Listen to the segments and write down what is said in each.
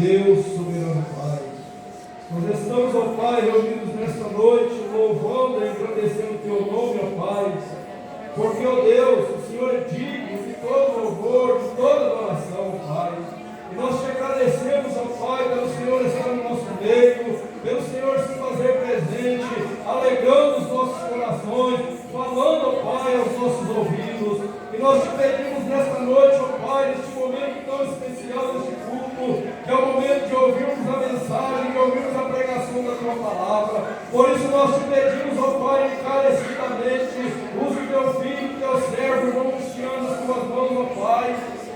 Deus, soberano Pai. Nós estamos, ó Pai, reunidos nesta noite, louvando e agradecendo o Teu nome, ó Pai, porque, ó Deus, o Senhor é digno de todo louvor, de toda adoração, ó Pai. E nós te agradecemos, ó Pai, pelo Senhor estar no nosso meio, pelo Senhor se fazer presente, alegrando os nossos corações, falando, ó Pai, aos nossos ouvidos. E nós te pedimos nesta noite, ó Pai, neste momento tão especial, neste culto, que é o momento de ouvirmos a mensagem, de ouvirmos a pregação da Tua palavra. Por isso nós te pedimos, ó Pai, encarecidamente, use o Teu filho, o Teu servo, irmão Cristiano, nas Tuas mãos, ó Pai.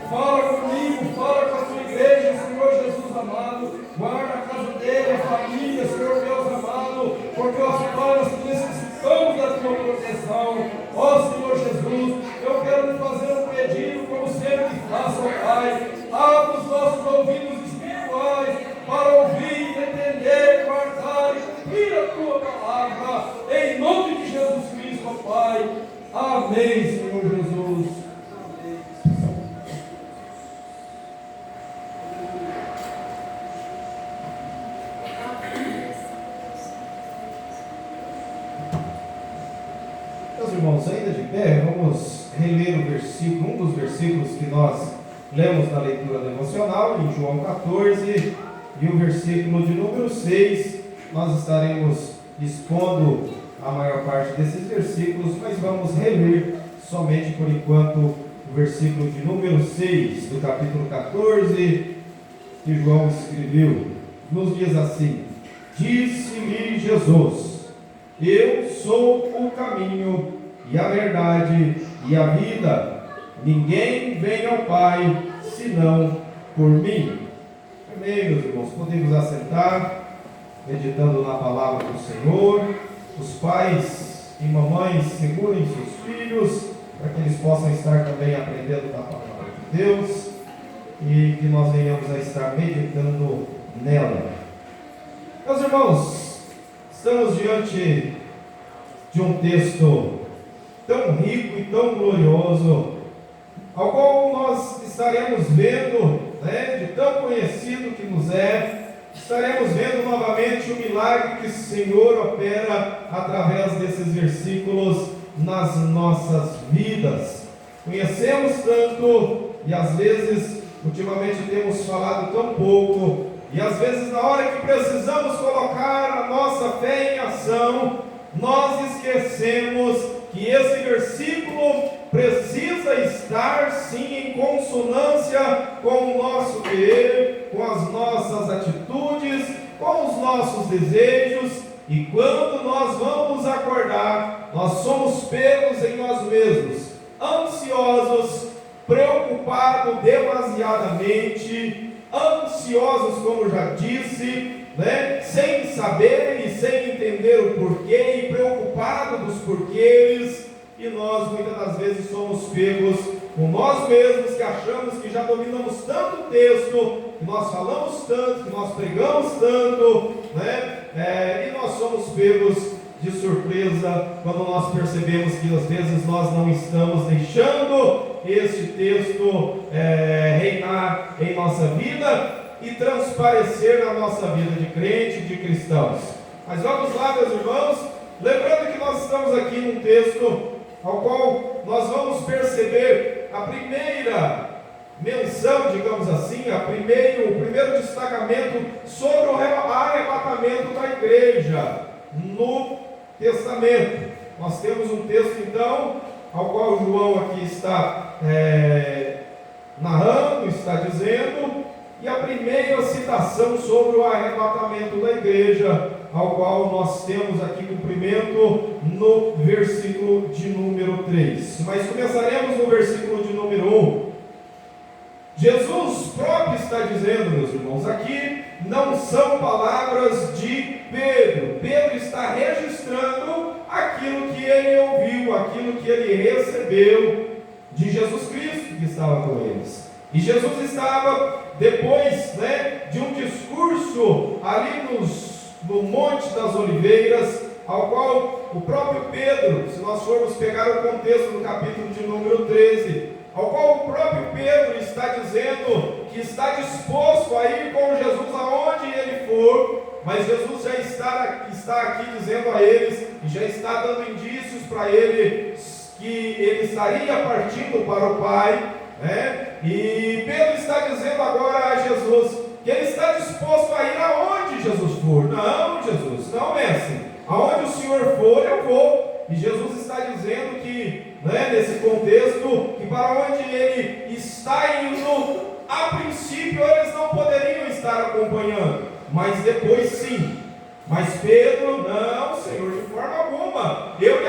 Fala comigo, fala com a Tua igreja, Senhor Jesus amado. Guarda a casa dele, a família, Senhor Deus amado, porque, ó Pai, nós necessitamos da Tua proteção. Ó Senhor Jesus, eu quero te fazer um pedido, como sempre faço, ó Pai. Abra os nossos ouvidos espirituais para ouvir, entender, guardar e cumprir a Tua palavra, em nome de Jesus Cristo, ó Pai. Amém, Senhor Jesus. Meus irmãos, ainda de pé, vamos reler o versículo, um dos versículos que nós lemos na leitura devocional, em João 14, e o versículo de número 6. Nós estaremos expondo a maior parte desses versículos, mas vamos reler somente por enquanto o versículo de número 6 do capítulo 14 que João escreveu. Nos diz assim: Disse-lhe Jesus: Eu sou o caminho e a verdade e a vida. Ninguém vem ao Pai senão por mim. Amém, meus irmãos. Podemos assentar, meditando na palavra do Senhor. Os pais e mamães segurem seus filhos, para que eles possam estar também aprendendo da palavra de Deus e que nós venhamos a estar meditando nela. Meus irmãos, estamos diante de um texto tão rico e tão glorioso, ao qual nós estaremos vendo, de tão conhecido que nos é, estaremos vendo novamente o milagre que o Senhor opera através desses versículos nas nossas vidas. Conhecemos tanto e às vezes, ultimamente temos falado tão pouco, e às vezes na hora que precisamos colocar a nossa fé em ação, nós esquecemos que esse versículo precisa estar sim em consonância com o nosso querer, com as nossas atitudes, com os nossos desejos. E quando nós vamos acordar, nós somos pegos em nós mesmos, ansiosos, preocupados demasiadamente, ansiosos, como já disse, sem saber e sem entender o porquê, e preocupados dos porquês, e nós muitas das vezes somos pegos com nós mesmos, que achamos que já dominamos tanto o texto, que nós falamos tanto, que nós pregamos tanto, e nós somos pegos de surpresa quando nós percebemos que às vezes nós não estamos deixando este texto reinar em nossa vida e transparecer na nossa vida de crente, de cristãos. Mas vamos lá, meus irmãos, lembrando que nós estamos aqui num texto ao qual nós vamos perceber a primeira menção, digamos assim, o primeiro destacamento sobre o arrebatamento da igreja no Testamento. Nós temos um texto então, ao qual João aqui está narrando, está dizendo, e a primeira citação sobre o arrebatamento da igreja, ao qual nós temos aqui cumprimento no versículo de número 3. Mas começaremos no versículo de número 1. Jesus próprio está dizendo, meus irmãos, aqui não são palavras de Pedro. Pedro está registrando aquilo que ele ouviu, aquilo que ele recebeu de Jesus Cristo que estava com eles. E Jesus estava, depois de um discurso ali no Monte das Oliveiras, ao qual o próprio Pedro, se nós formos pegar o contexto do capítulo de número 13, ao qual o próprio Pedro está dizendo que está disposto a ir com Jesus aonde ele for, mas Jesus já está aqui dizendo a eles, e já está dando indícios para eles, que ele estaria partindo para o Pai, né? E Pedro está dizendo agora a Jesus, que ele está disposto a ir aonde Jesus for. Não, Jesus, não, mestre, aonde o Senhor for, eu vou. E Jesus está dizendo que, né, nesse contexto, que para onde ele está indo, a princípio eles não poderiam estar acompanhando, mas depois sim. Mas Pedro, não, Senhor, de forma alguma, eu te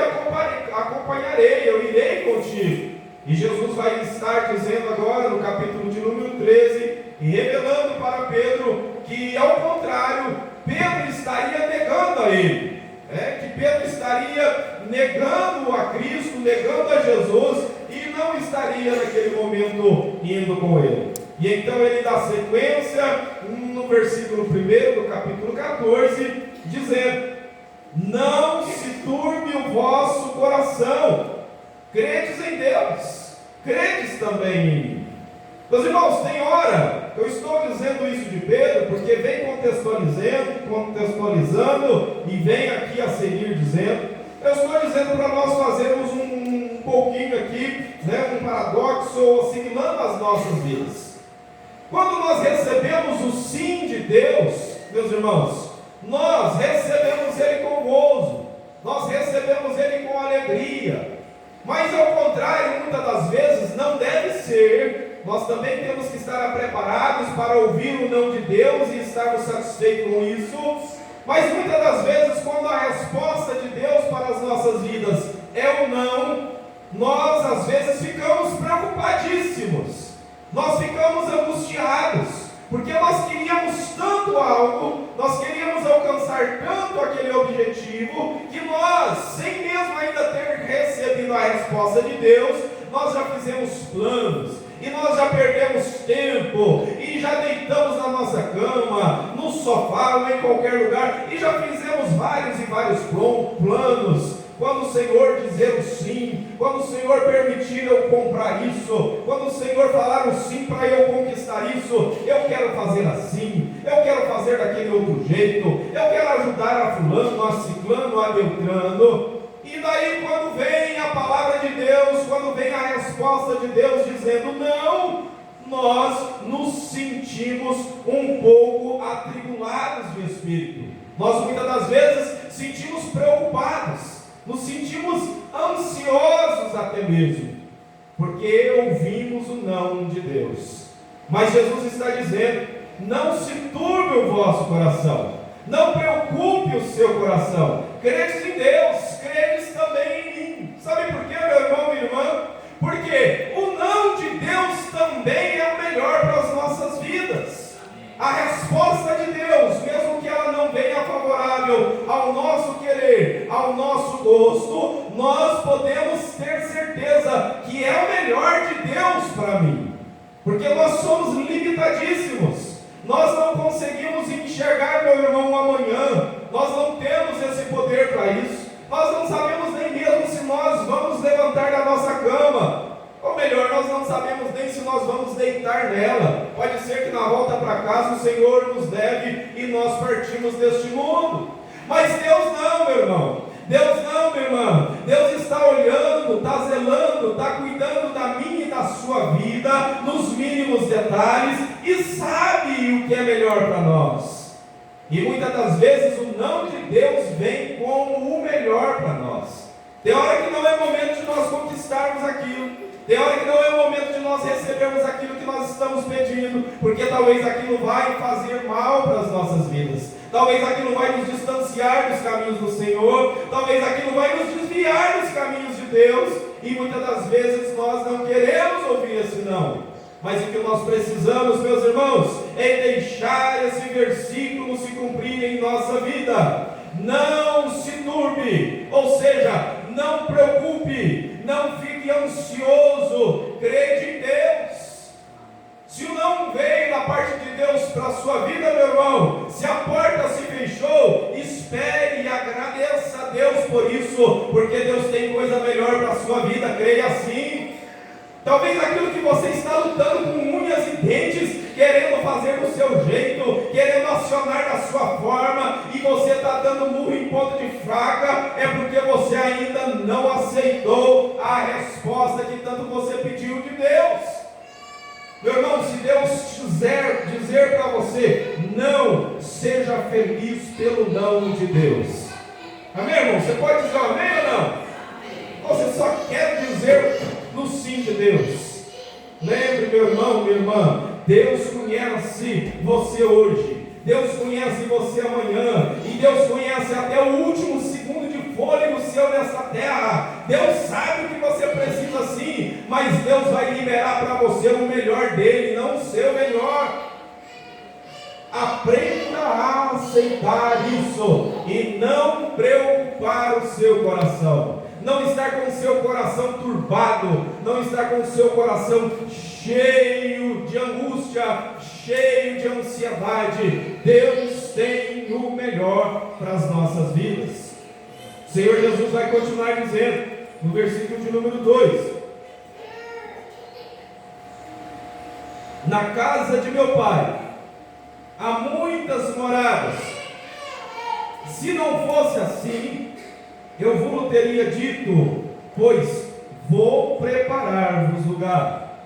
acompanharei, eu irei contigo. E Jesus vai estar dizendo agora no capítulo de número 13, e revelando para Pedro que, ao contrário, Pedro estaria negando a ele, que Pedro estaria negando a Cristo, negando a Jesus, e não estaria naquele momento indo com ele. E então ele dá sequência no versículo 1 do capítulo 14, dizendo: não se turbe o vosso coração, credes em Deus, credes também em mim. Meus irmãos, tem hora, eu estou dizendo isso de Pedro, porque vem contextualizando e vem aqui a seguir dizendo, eu estou dizendo para nós fazermos um pouquinho aqui, um paradoxo, assimilando as nossas vidas. Quando nós recebemos o sim de Deus, meus irmãos, nós recebemos Ele com gozo, nós recebemos Ele com alegria, mas ao contrário, muitas das vezes não deve ser. Nós também temos que estar preparados para ouvir o não de Deus e estarmos satisfeitos com isso, mas muitas das vezes, quando a resposta de Deus para as nossas vidas é o não, nós às vezes ficamos preocupadíssimos. Nós ficamos angustiados, porque nós queríamos tanto algo, nós queríamos alcançar tanto aquele objetivo, que nós, sem mesmo ainda ter recebido a resposta de Deus, nós já fizemos planos, e nós já perdemos tempo, e já deitamos na nossa cama, no sofá ou em qualquer lugar, e já fizemos vários e vários planos. Quando o Senhor dizer o sim, quando o Senhor permitir eu comprar isso, quando o Senhor falar o sim para eu conquistar isso, eu quero fazer assim, eu quero fazer daquele outro jeito, eu quero ajudar a fulano, a ciclano, a beltrano. E daí quando vem a palavra de Deus, quando vem a resposta de Deus dizendo não, nós nos sentimos um pouco atribulados de espírito. Nós muitas das vezes sentimos preocupados, nos sentimos ansiosos até mesmo, porque ouvimos o não de Deus. Mas Jesus está dizendo: não se turbe o vosso coração, não preocupe o seu coração, credes em Deus, credes também em mim. Sabe por quê, meu irmão, minha irmã? Porque o não de Deus também é o melhor para as nossas vidas. A resposta de Deus, mesmo que ela não venha favorável ao nosso querer, ao nosso gosto, nós podemos ter certeza que é o melhor de Deus para mim, porque nós somos limitadíssimos, nós não conseguimos enxergar, meu irmão, amanhã, nós não temos esse poder para isso, nós não sabemos nem mesmo se nós vamos levantar da nossa cama. Ou melhor, nós não sabemos nem se nós vamos deitar nela. Pode ser que na volta para casa o Senhor nos leve e nós partimos deste mundo. Mas Deus não, meu irmão. Deus não, minha irmã. Deus está olhando, está zelando, está cuidando da minha e da sua vida, nos mínimos detalhes, e sabe o que é melhor para nós. E muitas das vezes o não de Deus vem como o melhor para nós. Tem hora que não é momento de nós conquistarmos aquilo. Tem hora que não é o momento de nós recebermos aquilo que nós estamos pedindo, porque talvez aquilo vai fazer mal para as nossas vidas, talvez aquilo vai nos distanciar dos caminhos do Senhor, talvez aquilo vai nos desviar dos caminhos de Deus, e muitas das vezes nós não queremos ouvir esse não. Mas o que nós precisamos, meus irmãos, é deixar esse versículo se cumprir em nossa vida. Não se turbe, ou seja, não preocupe, não fique ansioso, crede em Deus. Se o não veio da parte de Deus para a sua vida, meu irmão, se a porta se fechou, espere e agradeça a Deus por isso, porque Deus tem coisa melhor para a sua vida, creia assim. Talvez aquilo que você está lutando com unhas e dentes, que dando murro em ponta de faca, é porque você ainda não aceitou a resposta que tanto você pediu de Deus. Meu irmão, se Deus quiser dizer para você, não, seja feliz pelo não de Deus. Amém, irmão? Você pode dizer amém ou não? Você só quer dizer no sim de Deus. Lembre, meu irmão, minha irmã, Deus conhece você hoje, Deus conhece você amanhã, e Deus conhece até o último segundo de fôlego seu nessa terra. Deus sabe o que você precisa sim, mas Deus vai liberar para você o melhor dele, não o seu melhor. Aprenda a aceitar isso e não preocupar o seu coração. Não estar com o seu coração turbado, não estar com o seu coração cheio de angústia, cheio de ansiedade. Deus tem o melhor para as nossas vidas. O Senhor Jesus vai continuar dizendo, no versículo de número 2: na casa de meu Pai há muitas moradas. Se não fosse assim, eu vos teria dito, pois vou preparar-vos lugar.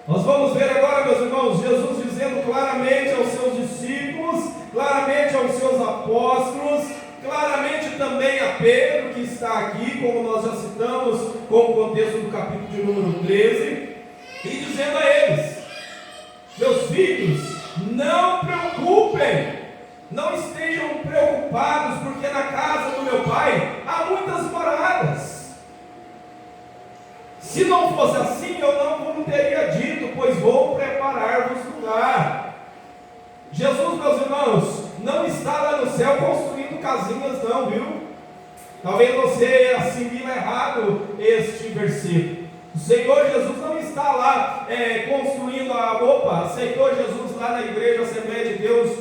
Nós vamos ver agora, meus irmãos, Jesus dizendo claramente aos seus discípulos, claramente aos seus apóstolos, claramente também a Pedro, que está aqui, como nós já citamos, com o contexto do capítulo de número 13, e dizendo a eles: meus filhos, não preocupem, não estejam preocupados, porque na casa do meu Pai há muitas moradas. Se não fosse assim, eu não vos teria dito, pois vou preparar-vos lugar. Jesus, meus irmãos, não está lá no céu construindo casinhas não, viu? Talvez você assimile errado este versículo. O Senhor Jesus não está lá construindo a roupa. Aceitou Jesus lá na igreja, Assembleia de Deus,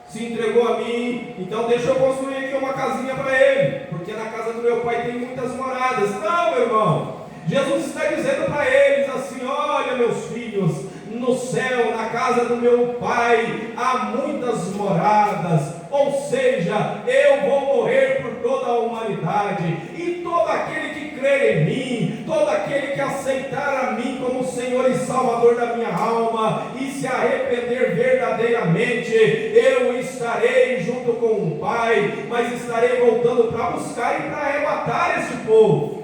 se entregou a mim, então deixa eu construir aqui uma casinha para ele, porque na casa do meu Pai tem muitas moradas. Não, meu irmão, Jesus está dizendo para eles assim: olha, meus filhos, no céu, na casa do meu Pai há muitas moradas, ou seja, eu vou morrer por toda a humanidade, e todo aquele que crer em mim, todo aquele que aceitar a mim como Senhor e Salvador da minha alma, e se arrepender verdadeiramente, eu estarei junto com o Pai, mas estarei voltando para buscar e para arrebatar esse povo.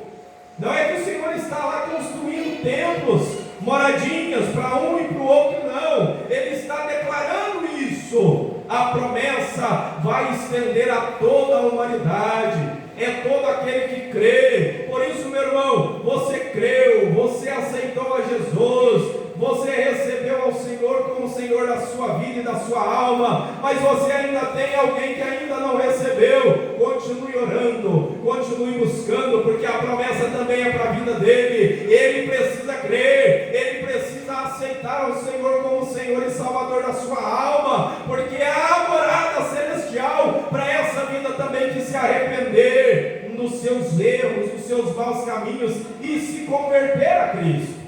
Não é que o Senhor está lá construindo templos, moradinhas para um e para o outro, não. Ele está declarando isso. A promessa vai estender a toda a humanidade. É todo aquele que crê. Por isso, meu irmão, você creu, você aceitou a Jesus, você recebeu ao Senhor como Senhor da sua vida e da sua alma, mas você ainda tem alguém que ainda não recebeu. Continue orando, continue buscando, porque a promessa também é para a vida dele. Ele precisa crer, ele precisa aceitar o Senhor como Senhor e Salvador da sua alma, porque há morada celestial para essa vida também que se arrepender dos seus erros, dos seus maus caminhos e se converter a Cristo.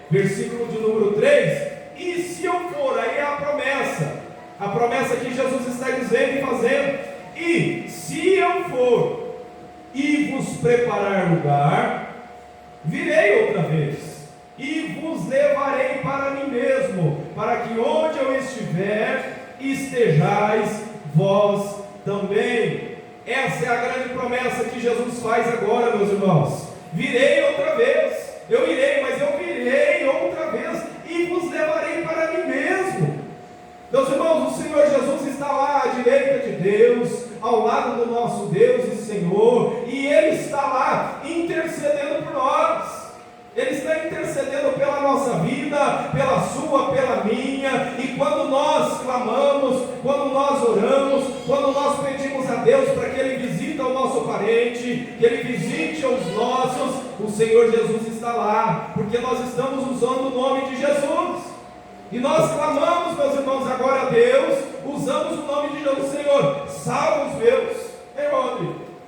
Versículo de número 3: e se eu for, aí é a promessa que Jesus está dizendo e fazendo: e se eu for e vos preparar lugar, virei outra vez e vos levarei para mim mesmo, para que onde eu estiver, estejais vós também. Essa é a grande promessa que Jesus faz agora, meus irmãos. Virei outra vez. Eu irei, mas eu virei outra vez e vos levarei para mim mesmo. Meus irmãos, o Senhor Jesus está lá à direita de Deus, ao lado do nosso Deus e Senhor, e Ele está lá intercedendo por nós. Ele está intercedendo pela nossa vida, pela sua, pela minha. E quando nós clamamos, quando nós oramos, quando nós pedimos a Deus para que Ele visite o nosso parente, que Ele visite os nossos, o Senhor Jesus está lá, porque nós estamos usando o nome de Jesus. E nós clamamos, meus irmãos, agora a Deus, usamos o nome de Jesus. Senhor, salva os meus,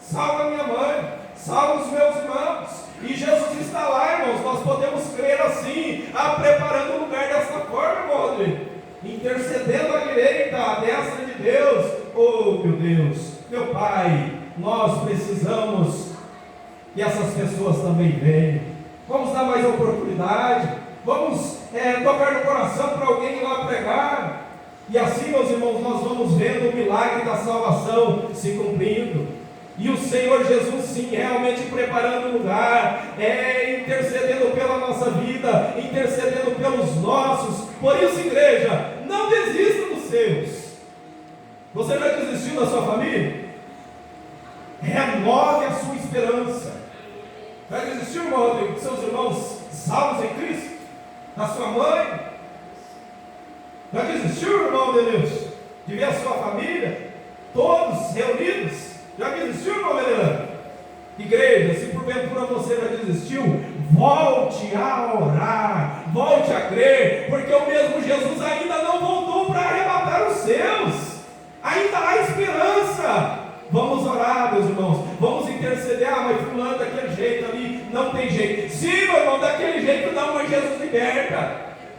salva a minha mãe, salva os meus irmãos. E Jesus está lá, irmãos. Nós podemos crer assim, preparando o lugar dessa forma, irmão Rodrigo, intercedendo à direita, à destra de Deus. Oh, meu Deus. Meu Pai, nós precisamos que essas pessoas também venham. Vamos dar mais oportunidade, vamos tocar no coração para alguém ir lá pregar. E assim, meus irmãos, nós vamos vendo o milagre da salvação se cumprindo. E o Senhor Jesus, sim, realmente preparando o lugar, intercedendo pela nossa vida, intercedendo pelos nossos. Por isso, igreja, não desista dos seus. Você já desistiu da sua família? Renove a sua esperança. Já desistiu, irmão Rodrigo, dos seus irmãos salvos em Cristo? Da sua mãe? Já desistiu, irmão Denilson, de ver a sua família todos reunidos? Já desistiu, irmão Venerando? Igreja, se porventura você já desistiu, volte a orar, volte a crer, porque o mesmo Jesus ainda não voltou para arrebatar os seus. Ainda há esperança. Vamos orar, meus irmãos, vamos interceder. Mas fulano daquele jeito ali, não tem jeito. Sim, meu irmão, daquele jeito não, mas Jesus liberta,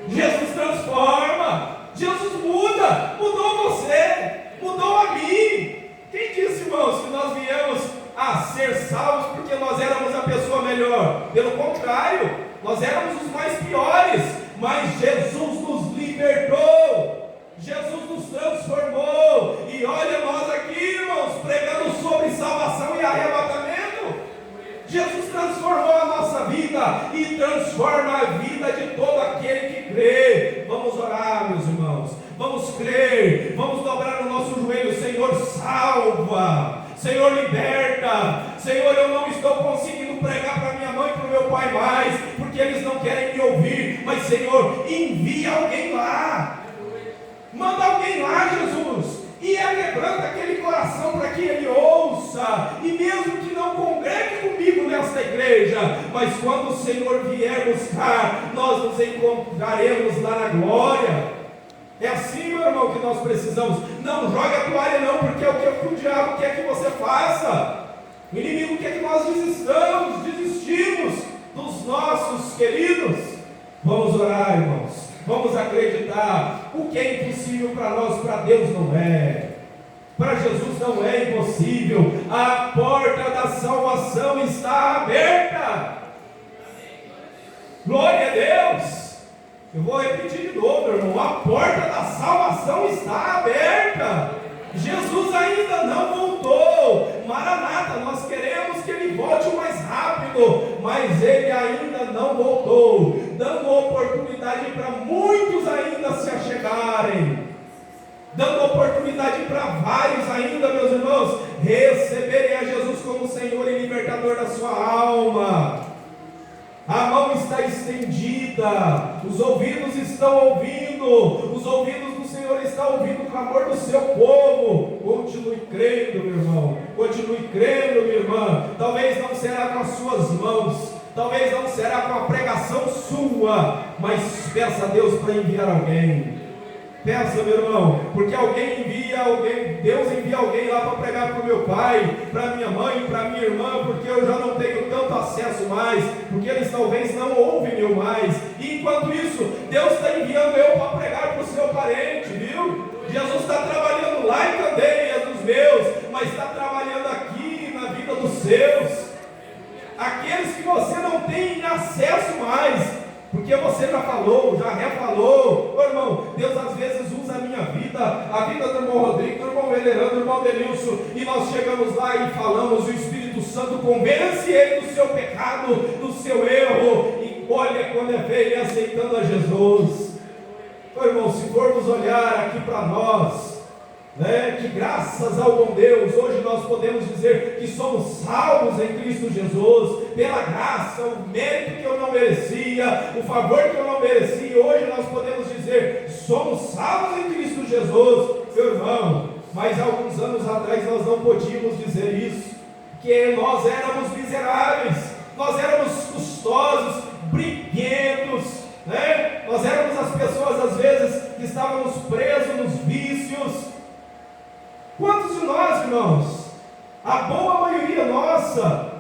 Jesus transforma, Jesus muda, mudou você, mudou a mim. Quem disse, irmãos, que nós viemos a ser salvos porque nós éramos a pessoa melhor? Pelo contrário, nós éramos os mais piores, mas Jesus nos libertou, Jesus nos transformou. E olha nós aqui, irmãos, pregando sobre salvação e arrebatamento. Jesus transformou a nossa vida e transforma a vida de todo aquele que crê. Vamos orar, meus irmãos, vamos crer, vamos dobrar o nosso joelho. Senhor, salva, Senhor, liberta. Senhor, eu não estou conseguindo pregar para minha mãe e para o meu pai mais, porque eles não querem me ouvir, mas Senhor, envia alguém lá, manda alguém lá, Jesus, e quebranta aquele coração para que ele ouça, e mesmo que não congregue comigo nesta igreja, mas quando o Senhor vier buscar, nós nos encontraremos lá na glória. É assim, meu irmão, que nós precisamos. Não jogue a toalha não, porque é o que o diabo quer que você faça. O inimigo quer que nós desistimos dos nossos queridos. Vamos orar, irmãos, vamos acreditar. O que é impossível para nós, para Deus não é. Para Jesus não é impossível. A porta da salvação está aberta. Glória a Deus. Eu vou repetir de novo, meu irmão. A porta da salvação está aberta. Jesus ainda não voltou. Maranata, nós queremos que Ele volte o mais rápido, mas Ele ainda não voltou, dando oportunidade para muitos ainda se achegarem, dando oportunidade para vários ainda, meus irmãos, receberem a Jesus como Senhor e libertador da sua alma. A mão está estendida, os ouvidos estão ouvindo, os ouvidos do Senhor estão ouvindo o clamor do seu povo. Continue crendo, meu irmão, continue crendo, minha irmã. Talvez não será com as suas mãos, talvez não será com a pregação sua, mas peça a Deus para enviar alguém. Peça, meu irmão, porque alguém envia alguém, Deus envia alguém lá para pregar para o meu pai, para minha mãe, para minha irmã, porque eu já não tenho tanto acesso mais, porque eles talvez não ouvem eu mais. E enquanto isso, Deus está enviando eu para pregar para o seu parente, viu? Jesus está trabalhando lá em Candeias dos meus, mas está trabalhando aqui na vida dos seus, aqueles que você não tem acesso mais, porque você já falou, já refalou. Ô irmão, Deus às vezes usa a minha vida, a vida do irmão Rodrigo, do irmão Venerando, do irmão Denilson, e nós chegamos lá e falamos, o Espírito Santo convence ele do seu pecado, do seu erro, e olha quando é velho aceitando a Jesus. Ô irmão, se formos olhar aqui para nós, que graças ao bom Deus, hoje nós podemos dizer que somos salvos em Cristo Jesus, pela graça, o mérito que eu não merecia, o favor que eu não merecia, hoje nós podemos dizer, somos salvos em Cristo Jesus, meu irmão. Mas alguns anos atrás nós não podíamos dizer isso, que nós éramos miseráveis, nós éramos custosos, briguentos, nós éramos as pessoas às vezes que estávamos presos nos vícios. Quantos de nós, irmãos, a boa maioria nossa,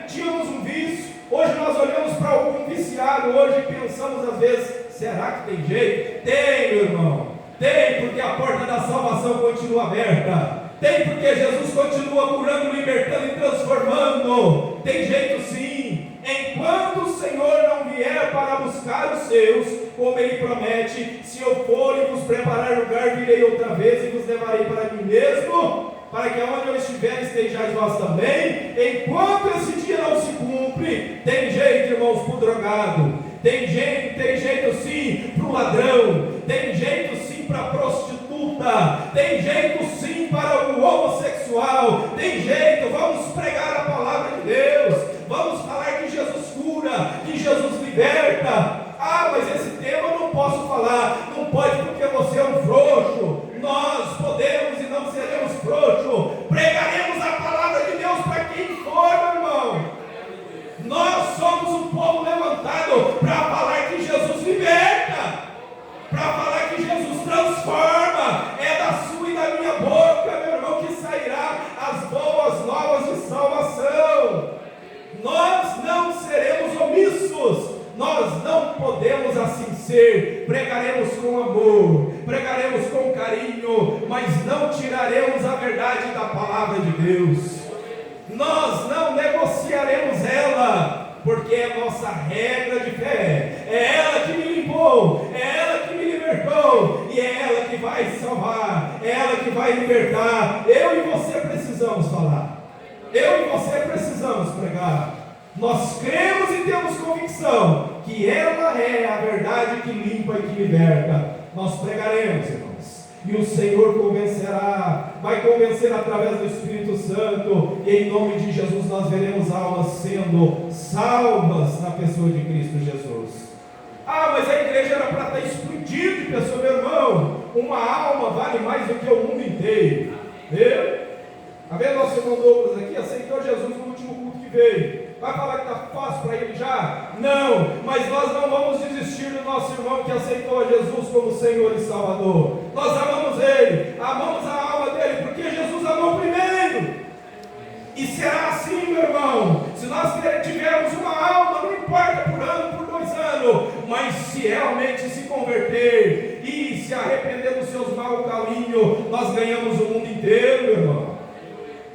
tínhamos um vício? Hoje nós olhamos para algum viciado hoje e pensamos às vezes, será que tem jeito? Tem, meu irmão, tem, porque a porta da salvação continua aberta. Tem porque Jesus continua curando, libertando e transformando. Tem jeito sim. Enquanto o Senhor não vier para buscar os seus, como Ele promete, se eu for e vos preparar lugar, virei outra vez e vos levarei para mim mesmo, para que aonde eu estiver estejais vós também. Enquanto esse dia não se cumpre, tem jeito, irmãos, para o drogado, tem jeito sim para o ladrão, tem jeito sim para a prostituta, tem jeito sim para o homossexual, tem jeito. Vamos pregar a palavra de Deus, vamos falar que Jesus cura, que Jesus liberta. Ah, mas esse tema eu não posso falar. Não pode, porque você é um frouxo. Nós podemos e não seremos frouxos. Pregaremos a palavra de Deus para quem for, meu irmão. Nós somos um povo levantado para falar que Jesus liberta, para falar que Jesus transforma. É da sua e da minha boca, meu irmão, que sairá as boas novas de salvação. Nós não seremos omissos. Nós não podemos assim ser. Pregaremos com amor, pregaremos com carinho, mas não tiraremos a verdade da palavra de Deus. Nós não negociaremos ela, porque é nossa regra de fé. É ela que me limpou, é ela que me libertou, e é ela que vai salvar, é ela que vai libertar. Eu e você precisamos falar, eu e você precisamos pregar. Nós cremos e temos convicção que ela é a verdade que limpa e que liberta. Nós pregaremos, irmãos, e o Senhor convencerá, vai convencer através do Espírito Santo, e em nome de Jesus nós veremos almas sendo salvas na pessoa de Cristo Jesus. Ah, mas a igreja era para estar explodida de pessoa, meu irmão. Uma alma vale mais do que o mundo inteiro. Viu? Está vendo nosso irmão Douglas aqui? Aceitou Jesus no último culto que veio. Vai falar que está fácil para ele já? Não, mas nós não vamos desistir do nosso irmão que aceitou a Jesus como Senhor e Salvador. Nós amamos Ele, amamos a alma dele, porque Jesus amou primeiro. E será assim, meu irmão, se nós tivermos uma alma, não importa por ano, por 2 anos, mas se realmente se converter e se arrepender dos seus maus caminhos, nós ganhamos o mundo inteiro, meu irmão.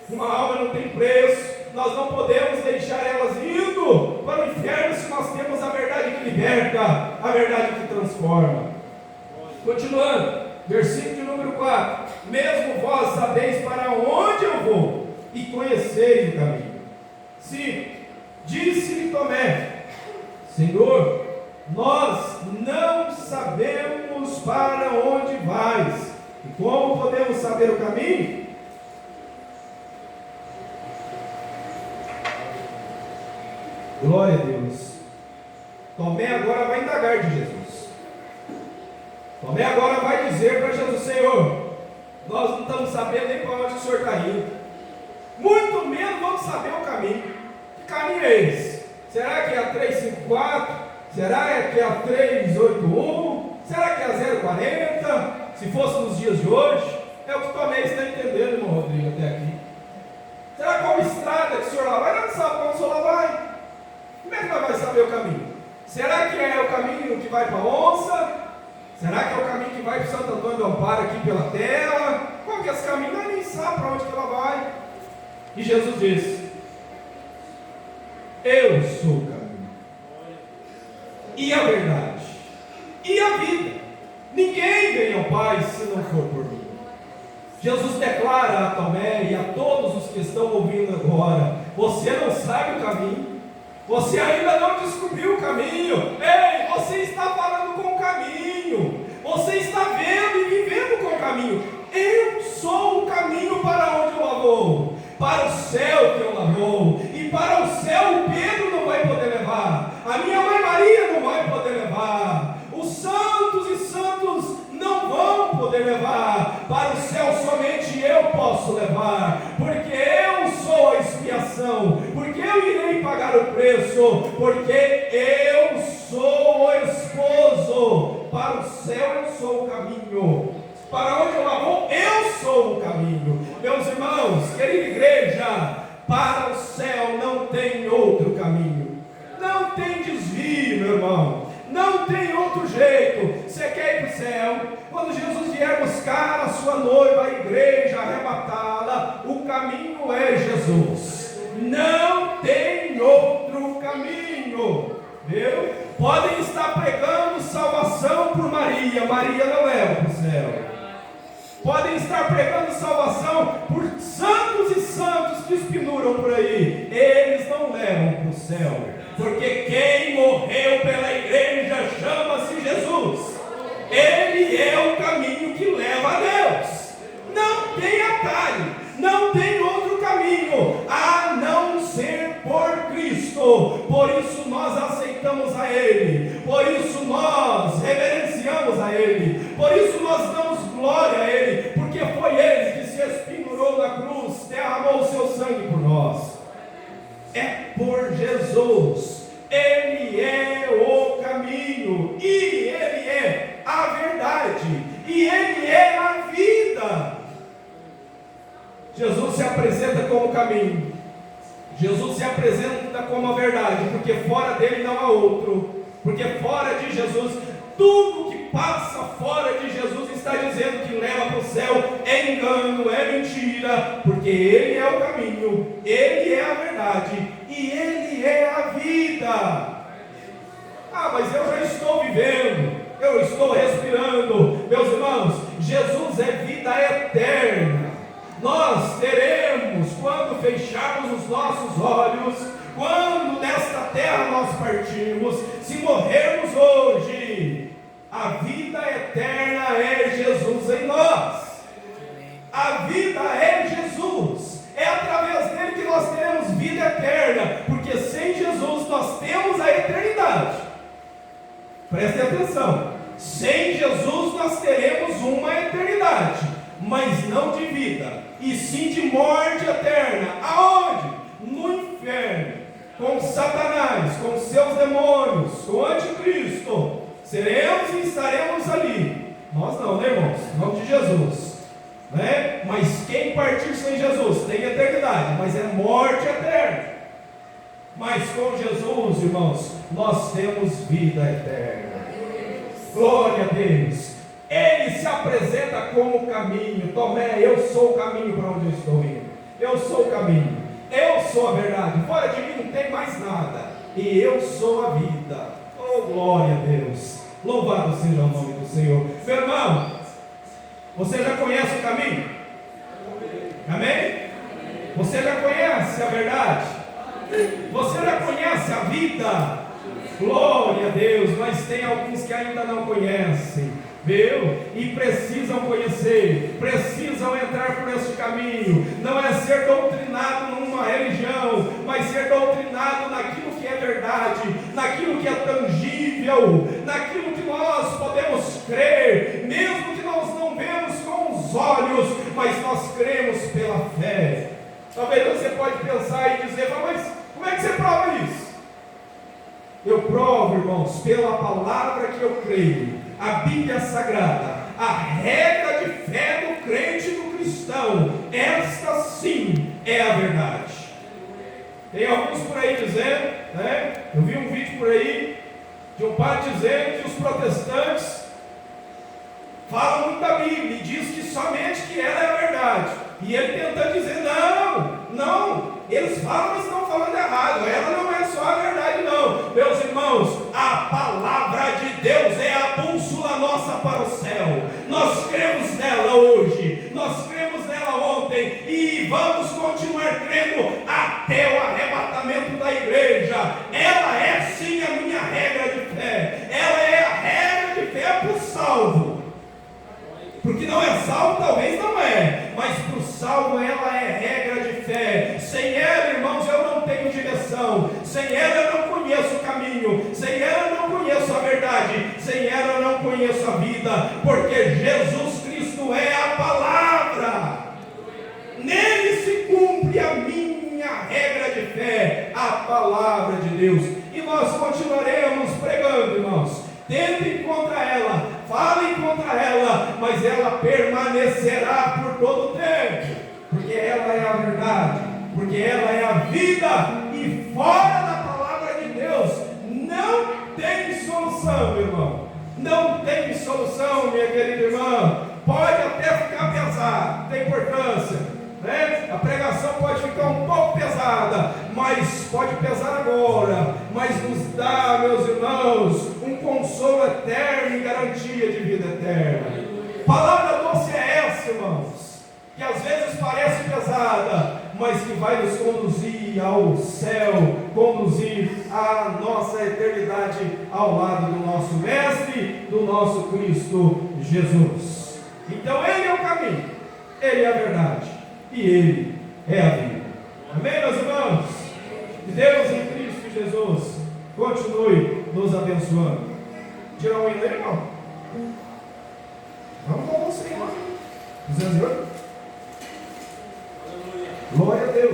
Uma alma não tem preço. Nós não podemos deixar elas indo para o inferno se nós temos a verdade que liberta, a verdade que transforma. Continuando, versículo de número 4: mesmo vós sabeis para onde eu vou e conheceis o caminho. 5: disse-lhe Tomé: Senhor, nós não sabemos para onde vais, e como podemos saber o caminho? Glória a Deus. Tomé agora vai indagar de Jesus. Tomé agora vai dizer para Jesus: Senhor, nós não estamos sabendo nem para onde o Senhor está indo, muito menos vamos saber o caminho. Que caminho é esse? Será que é a 354? Será que é a 381? Será que é a 040? Se fosse nos dias de hoje? É o que Tomé está entendendo, irmão Rodrigo, até aqui. Será qual estrada que o Senhor lá vai? Não sabe para onde o Senhor lá vai. Como é que nós vamos saber o caminho? Será que é o caminho que vai para a Onça? Será que é o caminho que vai para Santo Antônio do Amparo aqui pela terra? Qual que é esse caminho? Nós nem sabemos para onde que ela vai. E Jesus disse: eu sou o caminho, e a verdade, e a vida. Ninguém vem ao Pai se não for por mim. Jesus declara a Tomé e a todos os que estão ouvindo agora: você não sabe o caminho. Você ainda não descobriu o caminho. Ei, você está falando com o caminho. Você está vendo e vivendo com o caminho. Eu sou o caminho para onde eu vou. Para o céu que eu vou. E para o céu o Pedro não vai poder levar. A minha mãe Maria não vai poder levar. Os santos e santos não vão poder levar. Para o céu somente eu posso levar. Porque eu sou a expiação. Porque eu irei pagar o preço. Porque eu sou o esposo. Para o céu eu sou o caminho. Para onde eu vou, eu sou o caminho. Meus irmãos, querida igreja, para o céu não tem outro caminho. Não tem desvio, meu irmão. Não tem outro jeito. Você quer ir para o céu? Quando Jesus vier buscar a sua noiva, a igreja, arrebatá-la, o caminho é Jesus. Não tem outro caminho. Viu? Podem estar pregando salvação por Maria, Maria não leva para o céu. Podem estar pregando salvação por santos e santos que espinuram por aí, eles não levam para o céu, porque quem morreu pela igreja chama-se Jesus. Ele é o caminho que leva a Deus. Não tem atalho, não tem outro caminho a não ser por Cristo. Por isso nós aceitamos a Ele, por isso nós reverenciamos a Ele, por isso nós damos glória a Ele, porque foi Ele que se espinhurou na cruz, derramou o seu sangue por nós. É por Jesus. Ele é o caminho, e Ele é a verdade, e Ele é a vida. Jesus se apresenta como o caminho, Jesus se apresenta como a verdade, porque fora dele não há outro, porque fora de Jesus, tudo que passa fora de Jesus está dizendo que leva para o céu é engano, é mentira, porque Ele é o caminho, Ele é a verdade e Ele é a vida. Mas eu já estou vivendo, eu estou respirando. Meus irmãos, Jesus é vida eterna. Nós teremos, quando fecharmos os nossos olhos, quando desta terra nós partirmos, se morrermos hoje, a vida eterna é Jesus em nós. A vida é Jesus. É através dele que nós teremos vida eterna, porque sem Jesus nós temos a eternidade. Prestem atenção. Sem Jesus nós teremos uma eternidade, mas não de vida, e sim de morte eterna. Aonde? No inferno, com Satanás, com seus demônios, com o anticristo. Seremos e estaremos ali. Nós não, né, irmãos? Em nome de Jesus, né? Mas quem partir sem Jesus tem eternidade, mas é morte eterna. Mas com Jesus, irmãos, nós temos vida eterna. Glória a Deus. Ele se apresenta como o caminho. Tomé, eu sou o caminho para onde eu estou indo. Eu sou o caminho, eu sou a verdade. Fora de mim não tem mais nada, e eu sou a vida. Oh, glória a Deus. Louvado seja o nome do Senhor. Meu irmão, você já conhece o caminho? Amém? Você já conhece a verdade? Você já conhece a vida? Glória a Deus. Mas tem alguns que ainda não conhecem, viu? E precisam conhecer, precisam entrar por esse caminho. Não é ser doutrinado numa religião, mas ser doutrinado naquilo que é verdade, naquilo que é tangível, naquilo que nós podemos crer, mesmo que nós não vemos com os olhos, mas nós cremos pela fé. Talvez você pode pensar e dizer: mas como é que você prova isso? Eu provo, irmãos, pela palavra que eu creio, a Bíblia Sagrada, a regra de fé do crente e do cristão. Esta sim é a verdade. Tem alguns por aí dizendo, né? Eu vi um vídeo por aí de um padre dizendo que os protestantes falam muito da Bíblia e diz que somente que ela é a verdade. E ele tenta dizer: não, eles falam, mas estão falando errado. Ela não é só a verdade, não. Meus irmãos, a palavra de Deus é a bússola nossa para o céu. Nós cremos nela hoje, nós cremos nela ontem e vamos continuar crendo até o arrebatamento da igreja. Ela é sim a minha regra de fé. Ela é a regra de fé para o salvo. Porque não é salvo, talvez não é, mas para o salvo ela é regra de fé. Sem ela, irmãos, eu não tenho direção. Sem ela eu não conheço o caminho. Sem ela eu não conheço a verdade. Sem ela eu não conheço a vida. Porque Jesus Cristo é a palavra. Nele se cumpre a minha regra de fé, a palavra de Deus. E nós continuaremos pregando, irmãos. Tentem contra ela, falem contra ela, mas ela permanecerá por todo o tempo, porque ela é a verdade, porque ela é a vida, e fora da palavra de Deus não tem solução, meu irmão. Não tem solução, minha querida irmã. Pode até ficar pesado pesado, tem importância, né? A pregação pode ficar um pouco pesada, mas pode pesar agora, mas nos dá, meus irmãos, um consolo eterno e garantia de vida eterna. Palavra doce é essa, irmãos, que às vezes parece pesada, mas que vai nos conduzir ao céu, conduzir a nossa eternidade ao lado do nosso Mestre, do nosso Cristo Jesus. Então Ele é o caminho, Ele é a verdade e Ele é a vida. Amém, meus irmãos? Que Deus em Cristo Jesus continue nos abençoando. Tira um hino aí, irmão. Vamos com você, irmão. 208. Glória a Deus.